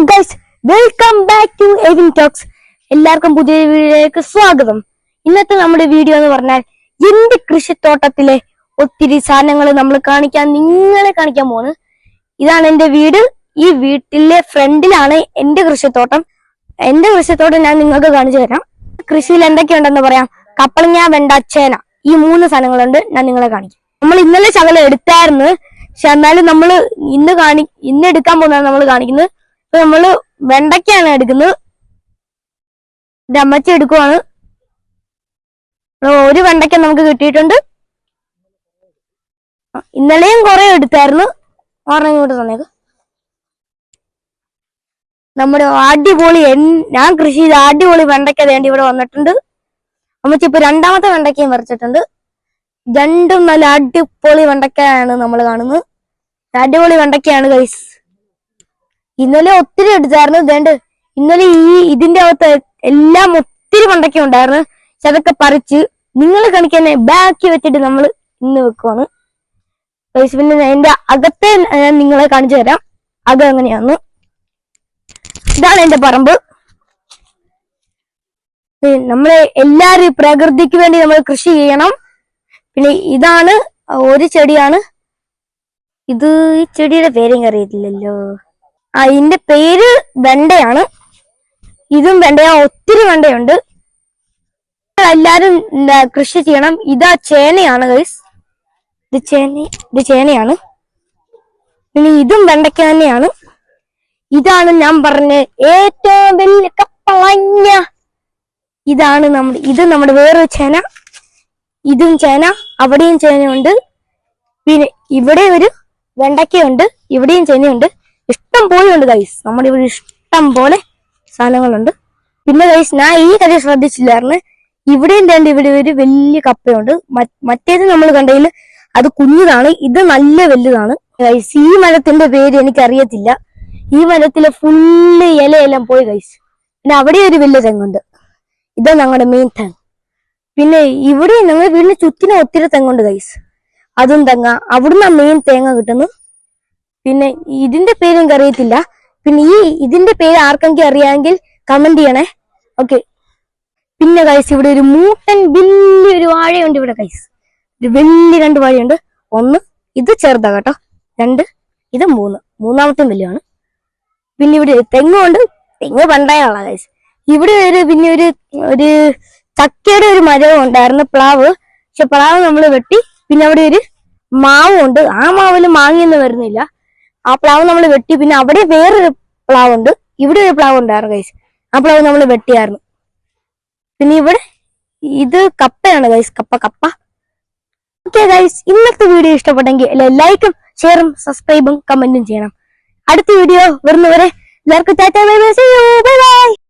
Guys, welcome back to Evin talks. എല്ലാവർക്കും പുതിയ വീഡിയോയിലേക്ക് സ്വാഗതം. ഇന്നത്തെ നമ്മുടെ വീഡിയോ എന്ന് പറഞ്ഞാൽ എന്റെ കൃഷിത്തോട്ടത്തിലെ ഒത്തിരി സാധനങ്ങൾ നിങ്ങളെ കാണിക്കാൻ പോണ്. ഇതാണ് എന്റെ വീട്. ഈ വീട്ടിലെ ഫ്രണ്ടിലാണ് എന്റെ കൃഷിത്തോട്ടം. ഞാൻ നിങ്ങൾക്ക് കാണിച്ചു തരാം. കൃഷിയിൽ എന്തൊക്കെയുണ്ടെന്ന് പറയാം. കപ്പളങ്ങ, വെണ്ട, ചേന, ഈ 3 സാധനങ്ങളുണ്ട്. ഞാൻ നിങ്ങളെ കാണിക്കാം. നമ്മൾ ഇന്നലെ ശകലം എടുത്തായിരുന്നു, പക്ഷെ എന്നാലും നമ്മൾ ഇന്ന് എടുക്കാൻ പോകുന്നതാണ് നമ്മൾ കാണിക്കുന്നത്. ഇപ്പൊ നമ്മള് വെണ്ടയ്ക്കാണ് എടുക്കുന്നത്. അമ്മച്ചി എടുക്കുവാണ്. ഒരു വെണ്ടയ്ക്ക നമുക്ക് കിട്ടിയിട്ടുണ്ട്. ഇന്നലെയും കുറെ എടുത്തായിരുന്നു. ഓർമ്മ ഇങ്ങോട്ട് തന്നേക്ക്. നമ്മുടെ അടിപൊളി ഞാൻ കൃഷി ചെയ്ത അടിപൊളി വെണ്ടയ്ക്ക വേണ്ടി ഇവിടെ വന്നിട്ടുണ്ട്. അമ്മച്ചി ഇപ്പൊ 2ാമത്തെ വെണ്ടയ്ക്കയും പറിച്ചിട്ടുണ്ട്. രണ്ടും നല്ല അടിപൊളി വെണ്ടയ്ക്കയാണ് നമ്മൾ കാണുന്നത്. അടിപൊളി വെണ്ടയ്ക്കയാണ് ഗൈസ്. ഇന്നലെ ഒത്തിരി എടുത്തായിരുന്നു. ഇന്നലെ ഇതിന്റെ അകത്ത് എല്ലാം ഒത്തിരി വെണ്ടയ്ക്ക ഉണ്ടായിരുന്നു. പക്ഷെ അതൊക്കെ പറിച്ച് നിങ്ങൾ കാണിക്കാൻ ബാക്കി വെച്ചിട്ട് നമ്മൾ ഇന്ന് വെക്കുവാണ് ഗൈസ്. പിന്നെ എന്റെ അകത്തെ ഞാൻ നിങ്ങളെ കാണിച്ചു തരാം. അകം എങ്ങനെയാന്ന്. ഇതാണ് എന്റെ പറമ്പ്. നമ്മളെ എല്ലാരും പ്രകൃതിക്ക് വേണ്ടി നമ്മൾ കൃഷി ചെയ്യണം. പിന്നെ ഇതാണ് ഒരു ചെടിയാണ്. ഈ ചെടിയുടെ പേരും അറിയത്തില്ലല്ലോ. ഇതിന്റെ പേര് വെണ്ടയാണ്. ഇതും വെണ്ടയാ. ഒത്തിരി വെണ്ടയുണ്ട്. എല്ലാരും കൃഷി ചെയ്യണം. ഇതാ ചേനയാണ് ഗൈസ്. ഇത് ചേനയാണ്. പിന്നെ ഇതും വെണ്ടയ്ക്ക തന്നെയാണ്. ഇതാണ് ഞാൻ പറഞ്ഞ ഏറ്റവും വലിയ കപ്പളങ്ങ. ഇത് നമ്മുടെ വേറൊരു ചേന. ഇതും ചേന. അവിടെയും ചേനയുണ്ട്. പിന്നെ ഇവിടെ ഒരു വെണ്ടയ്ക്കയുണ്ട്. ഇവിടെയും ചേനയുണ്ട്. ഇഷ്ടം പോലെ ഉണ്ട് ഗൈസ്. നമ്മുടെ ഇവിടെ ഇഷ്ടം പോലെ സാധനങ്ങളുണ്ട്. പിന്നെ ഗൈസ്, ഞാൻ ഈ കാര്യം ശ്രദ്ധിച്ചില്ലായിരുന്നു. ഇവിടെയും ഇവിടെ ഒരു വലിയ കപ്പയുണ്ട്. മറ്റേത് നമ്മൾ കണ്ടതിൽ അത് കുഞ്ഞതാണ്. ഇത് നല്ല വലുതാണ് ഗൈസ്. ഈ മരത്തിന്റെ പേര് എനിക്കറിയത്തില്ല. ഈ മരത്തിലെ ഫുള്ള് ഇലയെല്ലാം പോയി ഗൈസ്. പിന്നെ അവിടെ ഒരു വലിയ തെങ്ങുണ്ട്. ഇതാണ് ഞങ്ങളുടെ മെയിൻ തെങ്ങ്. പിന്നെ ഇവിടെ ഞങ്ങൾ വീടിന് ചുറ്റിനും ഒത്തിരി തെങ്ങുണ്ട് ഗൈസ്. അതും തെങ്ങ. അവിടുന്ന് മെയിൻ തേങ്ങ കിട്ടുന്നു. പിന്നെ ഇതിന്റെ പേര് എനിക്ക് അറിയത്തില്ല. പിന്നെ ഇതിന്റെ പേര് ആർക്കെങ്കിലും അറിയാമെങ്കിൽ കമന്റ് ചെയ്യണേ. ഓക്കെ. പിന്നെ ഗൈസ്, ഇവിടെ ഒരു മൂട്ടൻ വലിയൊരു വാഴയുണ്ട് ഇവിടെ ഗൈസ്. ഒരു വലിയ 2 വാഴയുണ്ട്. 1 ഇത് ചെറുതാ കേട്ടോ. 2 ഇത് 3. 3ാമത്തെ വലിയാണ്. പിന്നെ ഇവിടെ തെങ്ങുണ്ട്. തെങ്ങ് പണ്ടായുള്ള ഗൈസ്. ഇവിടെ പിന്നെ ഒരു ചക്കയുടെ ഒരു മരവും ഉണ്ടായിരുന്നു, പ്ലാവ്. പക്ഷെ പ്ലാവ് നമ്മൾ വെട്ടി. പിന്നെ അവിടെ ഒരു മാവും ഉണ്ട്. ആ മാവില് മാങ്ങയൊന്നും വരുന്നില്ല. ആ പ്ലാവ് നമ്മൾ വെട്ടി. പിന്നെ അവിടെ വേറൊരു പ്ലാവുണ്ട്. ഇവിടെ ഒരു പ്ലാവ് ഉണ്ടായിരുന്നു ഗൈസ്. ആ പ്ലാവ് നമ്മൾ വെട്ടിയായിരുന്നു. പിന്നെ ഇവിടെ ഇത് കപ്പയാണ് ഗൈസ്. കപ്പ. ഓക്കെ ഗൈസ്, ഇന്നത്തെ വീഡിയോ ഇഷ്ടപ്പെട്ടെങ്കിൽ ലൈക്കും ഷെയറും സബ്സ്ക്രൈബും കമന്റും ചെയ്യണം. അടുത്ത വീഡിയോ വരുന്നവരെ എല്ലാവർക്കും tata, bye bye, see you, bye by.